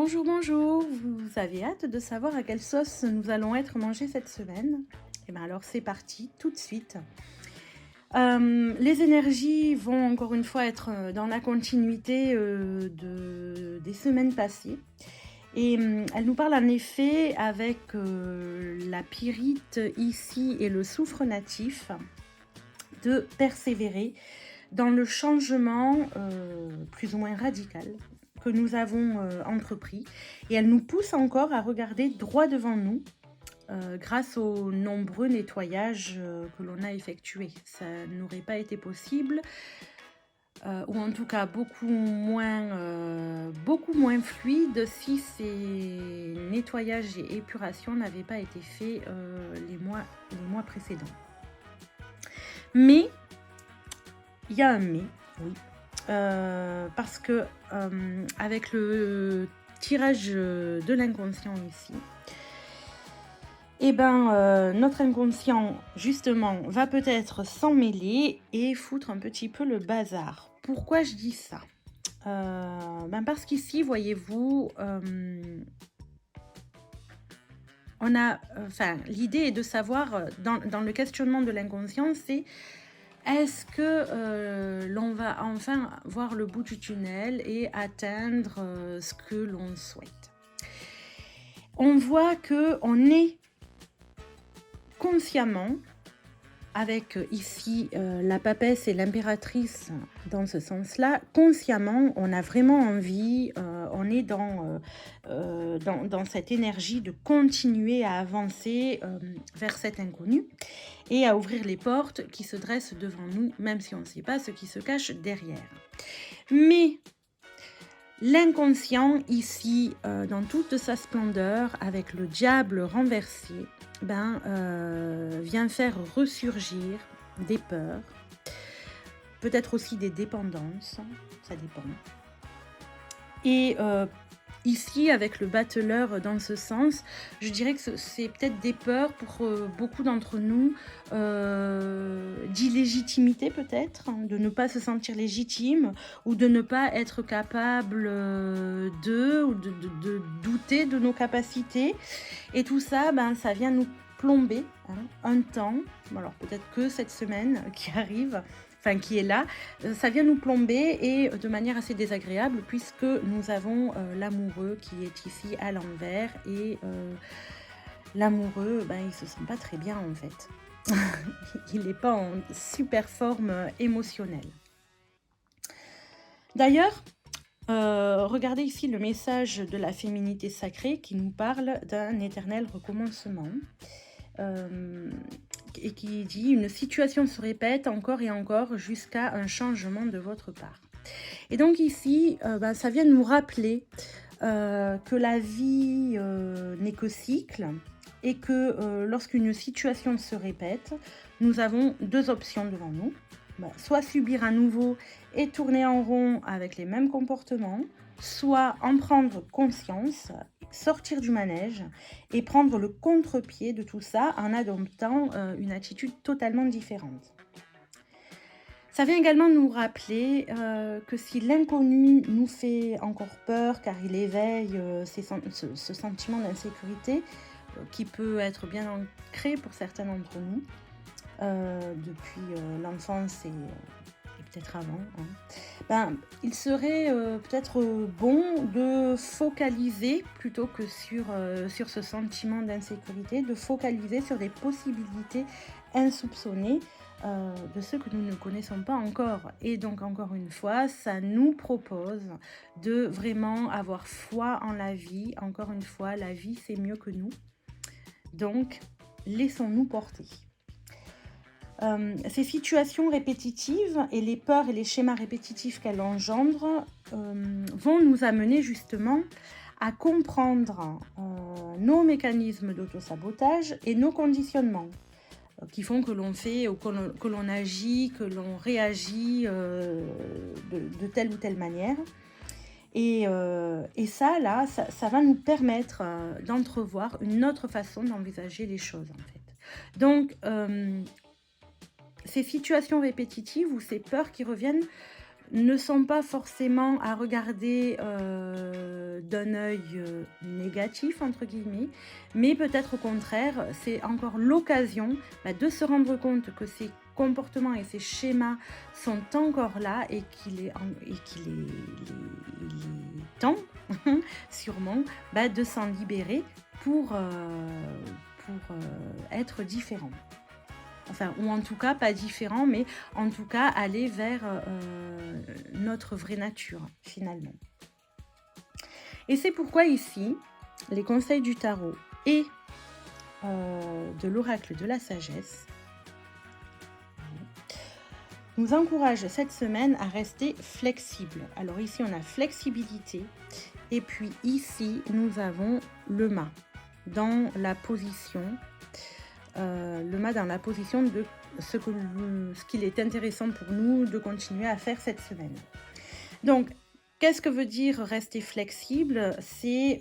Bonjour, bonjour, vous avez hâte de savoir à quelle sauce nous allons être mangés cette semaine? Eh bien alors c'est parti, tout de suite. Les énergies vont encore une fois être dans la continuité des semaines passées. Et elle nous parle en effet avec la pyrite ici et le soufre natif de persévérer dans le changement plus ou moins radical que nous avons entrepris. Et elle nous pousse encore à regarder droit devant nous grâce aux nombreux nettoyages que l'on a effectués. Ça n'aurait pas été possible, ou en tout cas beaucoup moins fluide si ces nettoyages et épurations n'avaient pas été faits les mois précédents. Mais il y a un mais, oui. Parce que avec le tirage de l'inconscient ici, notre inconscient justement va peut-être s'en mêler et foutre un petit peu le bazar. Pourquoi je dis ça? Parce qu'ici, voyez-vous, on a, l'idée est de savoir, dans le questionnement de l'inconscient, c'est est-ce que l'on va enfin voir le bout du tunnel et atteindre ce que l'on souhaite? On voit qu'on est consciemment, avec ici la papesse et l'impératrice dans ce sens-là, consciemment, on a vraiment envie, on est dans cette énergie de continuer à avancer vers cet inconnu et à ouvrir les portes qui se dressent devant nous, même si on ne sait pas ce qui se cache derrière. Mais l'inconscient, ici, dans toute sa splendeur, avec le diable renversé, vient faire ressurgir des peurs, peut-être aussi des dépendances, ça dépend. Et ici, avec le battleur dans ce sens, je dirais que c'est peut-être des peurs pour beaucoup d'entre nous, d'illégitimité peut-être, hein, de ne pas se sentir légitime ou de ne pas être capable ou de douter de nos capacités. Et tout ça, ça vient nous plomber un temps, alors peut-être que cette semaine qui arrive, qui est là, ça vient nous plomber et de manière assez désagréable puisque nous avons l'amoureux qui est ici à l'envers et l'amoureux, il se sent pas très bien en fait. Il n'est pas en super forme émotionnelle. D'ailleurs, regardez ici le message de la féminité sacrée qui nous parle d'un éternel recommencement. Et qui dit « Une situation se répète encore et encore jusqu'à un changement de votre part ». Et donc ici, ça vient nous rappeler que la vie n'est que cycle et que lorsqu'une situation se répète, nous avons deux options devant nous. Soit subir à nouveau et tourner en rond avec les mêmes comportements, soit en prendre conscience, sortir du manège et prendre le contre-pied de tout ça en adoptant une attitude totalement différente. Ça vient également nous rappeler que si l'inconnu nous fait encore peur car il éveille ce sentiment d'insécurité qui peut être bien ancré pour certains d'entre nous depuis l'enfance et peut-être avant, il serait peut-être bon de focaliser plutôt que sur ce sentiment d'insécurité, de focaliser sur des possibilités insoupçonnées de ceux que nous ne connaissons pas encore. Et donc encore une fois, ça nous propose de vraiment avoir foi en la vie. Encore une fois, la vie c'est mieux que nous. Donc laissons-nous porter. Ces situations répétitives et les peurs et les schémas répétitifs qu'elles engendrent vont nous amener justement à comprendre nos mécanismes d'autosabotage et nos conditionnements qui font que l'on fait ou que l'on agit, que l'on réagit de telle ou telle manière. Et ça, là, ça va nous permettre d'entrevoir une autre façon d'envisager les choses, en fait. Donc, ces situations répétitives ou ces peurs qui reviennent, ne sont pas forcément à regarder d'un œil négatif, entre guillemets, mais peut-être au contraire, c'est encore l'occasion de se rendre compte que ces comportements et ces schémas sont encore là et il est temps, sûrement, de s'en libérer pour, être différent. Enfin, ou en tout cas, pas différent, mais en tout cas, aller vers notre vraie nature, finalement. Et c'est pourquoi ici, les conseils du tarot et de l'oracle de la sagesse nous encouragent cette semaine à rester flexible. Alors ici, on a flexibilité. Et puis ici, nous avons le mât dans la position de ce qu'il est intéressant pour nous de continuer à faire cette semaine. Donc, qu'est-ce que veut dire rester flexible? C'est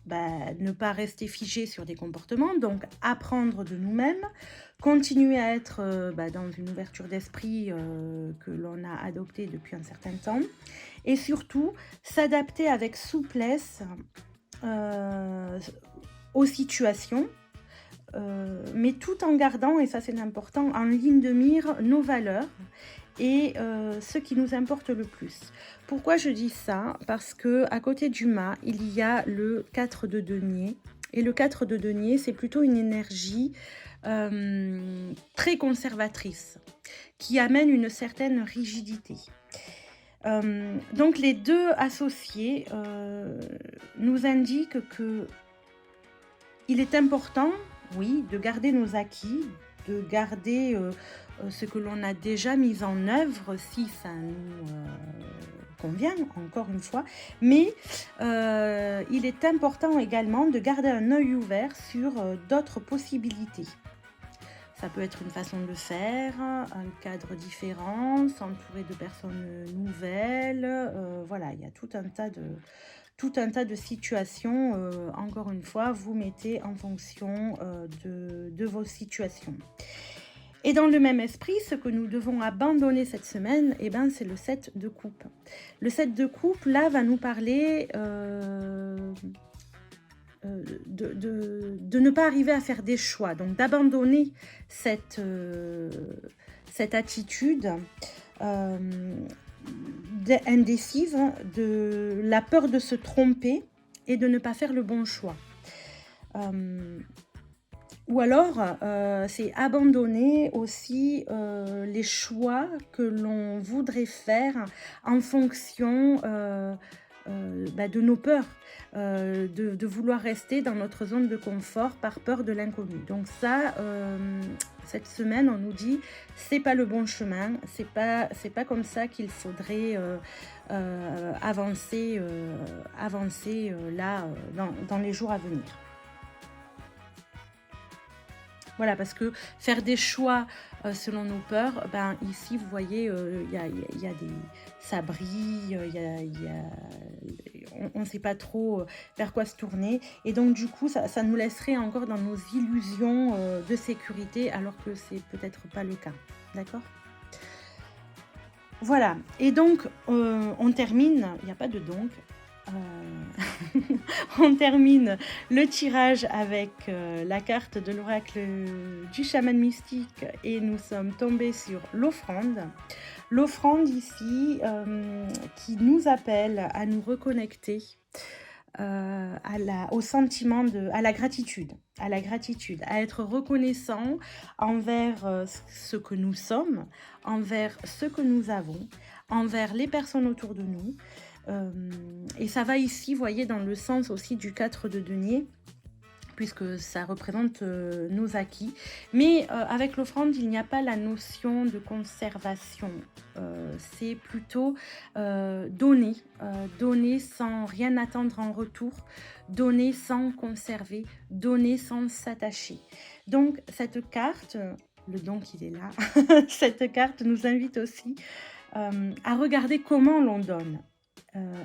ne pas rester figé sur des comportements, donc apprendre de nous-mêmes, continuer à être dans une ouverture d'esprit que l'on a adoptée depuis un certain temps, et surtout s'adapter avec souplesse aux situations, mais tout en gardant, et ça c'est important, en ligne de mire nos valeurs et ce qui nous importe le plus. Pourquoi je dis ça? Parce que à côté du mât, il y a le 4 de denier. Et le 4 de denier, c'est plutôt une énergie très conservatrice, qui amène une certaine rigidité. Donc les deux associés nous indiquent que il est important, oui, de garder nos acquis, de garder ce que l'on a déjà mis en œuvre si ça nous convient, encore une fois, mais il est important également de garder un œil ouvert sur d'autres possibilités. Ça peut être une façon de faire, un cadre différent, s'entourer de personnes nouvelles, voilà, il y a tout un tas de situations, encore une fois, vous mettez en fonction de vos situations. Et dans le même esprit, ce que nous devons abandonner cette semaine, c'est le 7 de coupe. Le 7 de coupe, là, va nous parler de ne pas arriver à faire des choix, donc d'abandonner cette attitude indécise, de la peur de se tromper et de ne pas faire le bon choix. Ou alors, c'est abandonner aussi les choix que l'on voudrait faire en fonction de nos peurs, de vouloir rester dans notre zone de confort par peur de l'inconnu. Donc ça, cette semaine, on nous dit, c'est pas le bon chemin, c'est pas comme ça qu'il faudrait avancer là, dans les jours à venir. Voilà, parce que faire des choix selon nos peurs, ici, vous voyez, ça brille, on ne sait pas trop vers quoi se tourner. Et donc, du coup, ça nous laisserait encore dans nos illusions de sécurité, alors que c'est peut-être pas le cas. D'accord ? Voilà. Et donc, on termine, il n'y a pas de donc. On termine le tirage avec la carte de l'oracle du chaman mystique et nous sommes tombés sur l'offrande. L'offrande ici qui nous appelle à nous reconnecter au sentiment à la gratitude, à être reconnaissant envers ce que nous sommes, envers ce que nous avons, envers les personnes autour de nous. Et ça va ici, vous voyez, dans le sens aussi du 4 de denier, puisque ça représente nos acquis. Mais avec l'offrande, il n'y a pas la notion de conservation. C'est plutôt donner sans rien attendre en retour, donner sans conserver, donner sans s'attacher. Donc cette carte, le don qu'il est là, cette carte nous invite aussi à regarder comment l'on donne.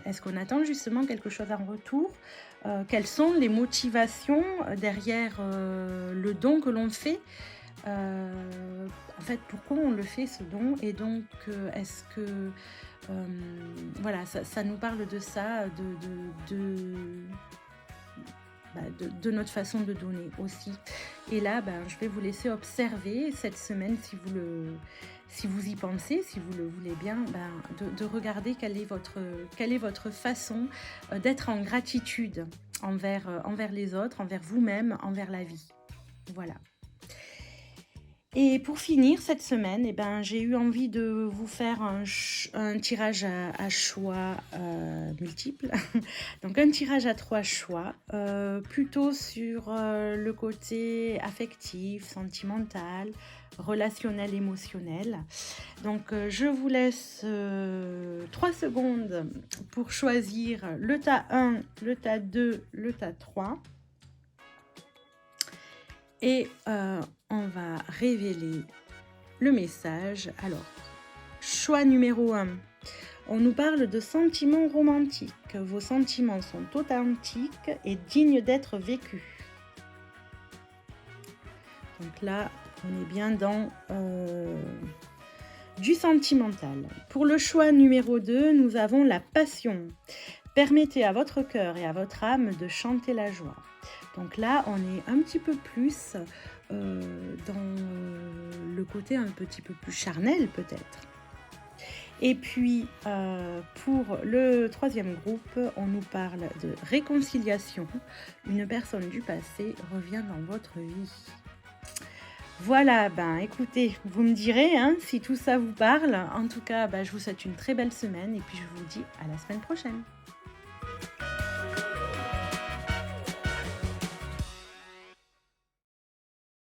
Est-ce qu'on attend justement quelque chose en retour? Quelles sont les motivations derrière le don que l'on fait? En fait, pourquoi on le fait ce don? Et donc, est-ce que, voilà, ça nous parle de ça, de notre façon de donner aussi. Et là, je vais vous laisser observer cette semaine, si vous y pensez, si vous le voulez bien, de regarder quelle est votre façon d'être en gratitude envers les autres, envers vous-même, envers la vie. Voilà. Et pour finir cette semaine, j'ai eu envie de vous faire un tirage à choix multiples. Donc un tirage à 3 choix, plutôt sur le côté affectif, sentimental, relationnel, émotionnel. Donc je vous laisse 3 secondes pour choisir le tas 1, le tas 2, le tas 3. Et on va révéler le message. Alors, choix numéro 1. On nous parle de sentiments romantiques. Vos sentiments sont authentiques et dignes d'être vécus. Donc là, on est bien dans du sentimental. Pour le choix numéro 2, nous avons la passion. Permettez à votre cœur et à votre âme de chanter la joie. Donc là, on est un petit peu plus dans le côté un petit peu plus charnel peut-être. Et puis, pour le troisième groupe, on nous parle de réconciliation. Une personne du passé revient dans votre vie. Voilà, écoutez, vous me direz si tout ça vous parle. En tout cas, je vous souhaite une très belle semaine et puis je vous dis à la semaine prochaine.